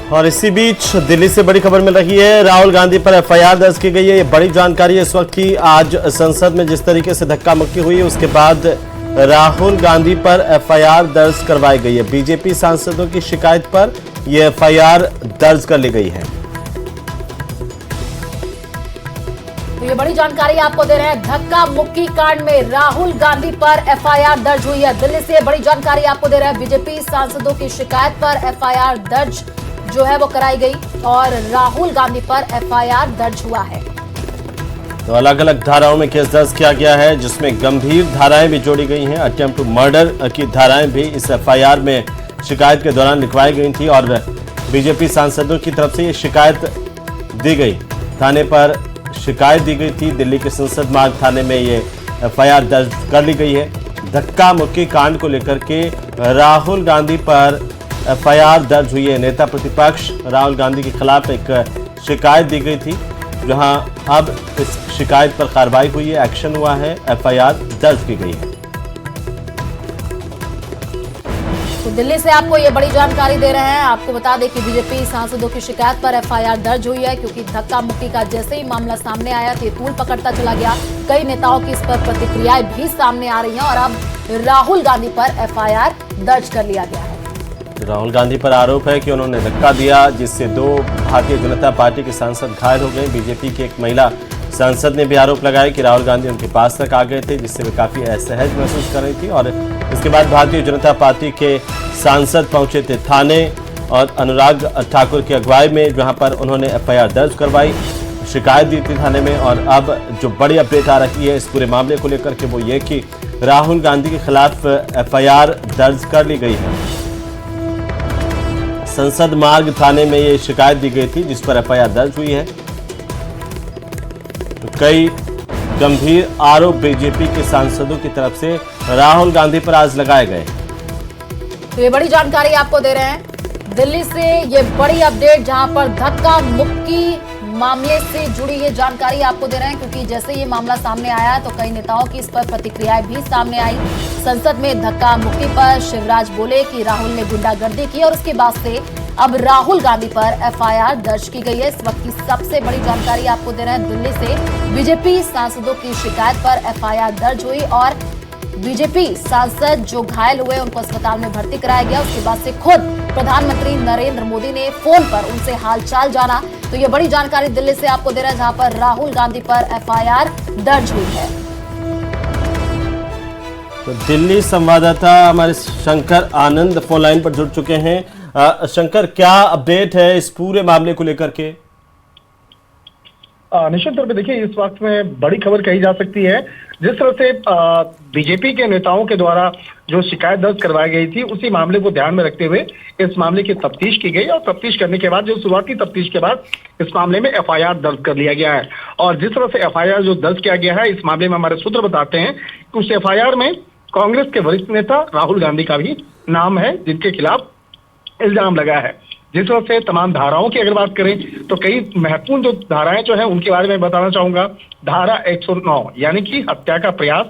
और इसी बीच दिल्ली से बड़ी खबर मिल रही है। राहुल गांधी पर एफआईआर दर्ज की गई है। ये बड़ी जानकारी है इस वक्त की। आज संसद में जिस तरीके से धक्का मुक्की हुई है उसके बाद राहुल गांधी पर एफआईआर दर्ज करवाई गई है। बीजेपी सांसदों की शिकायत पर यह एफआईआर दर्ज कर ली गई है। तो ये बड़ी जानकारी आपको दे रहे हैं। धक्का मुक्की कांड में राहुल गांधी पर एफआईआर दर्ज हुई है। दिल्ली से बड़ी जानकारी आपको दे रहे हैं। बीजेपी सांसदों की शिकायत पर एफआईआर दर्ज जो है वो कराई गई और राहुल गांधी पर एफआईआर दर्ज हुआ है। तो अलग अलग धाराओं में केस दर्ज किया गया है, जिसमें गंभीर धाराएं भी जोड़ी गई हैं। अटेम्प्ट टू मर्डर की धाराएं भी इस एफआईआर में शिकायत के दौरान लिखवाई गई थी और बीजेपी सांसदों की तरफ से ये शिकायत दी गई। थाने पर शिकायत दी गई थी। दिल्ली के संसद मार्ग थाने में ये एफआईआर दर्ज कर ली गई है। धक्का मुक्की कांड को लेकर के राहुल गांधी पर एफआईआर दर्ज हुई है। नेता प्रतिपक्ष राहुल गांधी के खिलाफ एक शिकायत दी गई थी, जहां अब इस शिकायत पर कार्रवाई हुई है, एक्शन हुआ है, एफआईआर दर्ज की गई है। तो दिल्ली से आपको ये बड़ी जानकारी दे रहे हैं। आपको बता दें कि बीजेपी सांसदों की शिकायत पर एफआईआर दर्ज हुई है, क्योंकि धक्का मुक्की का जैसे ही मामला सामने आया तो तूल पकड़ता चला गया। कई नेताओं की इस पर प्रतिक्रियाएं भी सामने आ रही हैं और अब राहुल गांधी पर एफआईआर दर्ज कर लिया गया है। राहुल गांधी पर आरोप है कि उन्होंने धक्का दिया, जिससे 2 भारतीय जनता पार्टी के सांसद घायल हो गए। बीजेपी की एक महिला सांसद ने भी आरोप लगाया कि राहुल गांधी उनके पास तक आ गए थे, जिससे वे काफी असहज महसूस कर रही थी। और इसके बाद भारतीय जनता पार्टी के सांसद पहुंचे थे थाने और अनुराग ठाकुर की अगुवाई में, जहां पर उन्होंने एफआईआर दर्ज करवाई, शिकायत दी थी थाने में। और अब जो बड़ी अपडेट आ रही है इस पूरे मामले को लेकर के वो ये कि राहुल गांधी के खिलाफ एफआईआर दर्ज कर ली गई है। संसद मार्ग थाने में ये शिकायत दी गई थी, जिस पर एफआईआर दर्ज हुई है। तो कई गंभीर आरोप बीजेपी के सांसदों की तरफ से राहुल गांधी पर आज लगाए गए। तो ये बड़ी जानकारी आपको दे रहे हैं दिल्ली से। ये बड़ी अपडेट जहां पर धक्का मुक्की मामले से जुड़ी ये जानकारी आपको दे रहे हैं, क्योंकि जैसे ये मामला सामने आया तो कई नेताओं की इस पर प्रतिक्रियाएं भी सामने आई। संसद में धक्का मुक्की पर शिवराज बोले कि राहुल ने गुंडागर्दी की और उसके बाद से अब राहुल गांधी पर एफआईआर दर्ज की गई है। इस वक्त की सबसे बड़ी जानकारी आपको दे रहे हैं दिल्ली से। बीजेपी सांसदों की शिकायत पर एफआईआर दर्ज हुई और बीजेपी सांसद जो घायल हुए उनको अस्पताल में भर्ती कराया गया। उसके बाद से खुद प्रधानमंत्री नरेंद्र मोदी ने फोन पर उनसे हालचाल जाना। तो ये बड़ी जानकारी दिल्ली से आपको दे रहे हैं, जहां पर राहुल गांधी पर एफआईआर दर्ज हुई है। तो दिल्ली संवाददाता हमारे शंकर आनंद फोन लाइन पर जुड़ चुके हैं। शंकर, क्या अपडेट है इस पूरे मामले को लेकर के? निश्चित तौर पे देखिए, इस वक्त में बड़ी खबर कही जा सकती है। जिस तरह से बीजेपी के नेताओं के द्वारा जो शिकायत दर्ज करवाई गई थी, उसी मामले को ध्यान में रखते हुए इस मामले की तफ्तीश की गई और तफ्तीश करने के बाद जो शुरुआती तफ्तीश के बाद इस मामले में एफआईआर दर्ज कर लिया गया है। और जिस तरह से एफआईआर जो दर्ज किया गया है, इस मामले में हमारे सूत्र बताते हैं कि उस एफआईआर में कांग्रेस के वरिष्ठ नेता राहुल गांधी का भी नाम है, जिनके खिलाफ इल्जाम लगा है। जिस तरह से तमाम धाराओं की अगर बात करें तो कई महत्वपूर्ण जो धाराएं जो है उनके बारे में बताना चाहूंगा। धारा 109 यानी कि हत्या का प्रयास,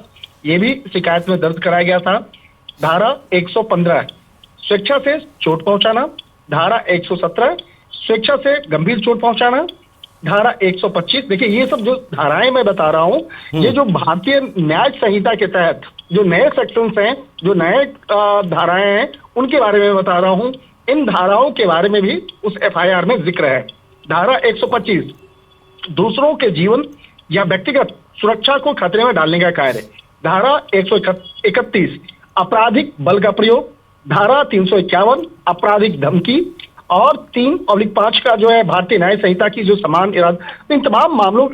ये भी शिकायत में दर्ज कराया गया था। धारा 115 स्वेच्छा से चोट पहुंचाना। धारा 117 स्वेच्छा से गंभीर चोट पहुंचाना। धारा 125, देखिए ये सब जो धाराएं मैं बता रहा हूँ, ये जो भारतीय न्याय संहिता के तहत जो नए सेक्शंस हैं, जो नए धाराएं हैं, उनके बारे में बता रहा हूँ। इन धाराओं के बारे में भी उस एफआईआर में जिक्र है। धारा 125 दूसरों के जीवन या व्यक्तिगत सुरक्षा को खतरे में डालने का कार्य। धारा 131 आपराधिक बल का प्रयोग। धारा 351 आपराधिक धमकी और 3/5 का जो है भारतीय न्याय संहिता की जो समान इरादा। इन तमाम मामलों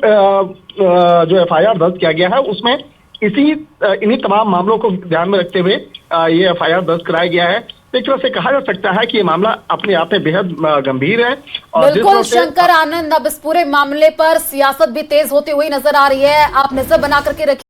जो एफआईआर दर्ज किया गया है उसमें इन्हीं तमाम मामलों को ध्यान में रखते हुए ये एफआईआर दर्ज कराया गया है। एक तरह से कहा जा सकता है कि ये मामला अपने आप में बेहद गंभीर है। और बिल्कुल शंकर आनंद, अब इस पूरे मामले पर सियासत भी तेज होती हुई नजर आ रही है। आप नजर बना करके रखिए।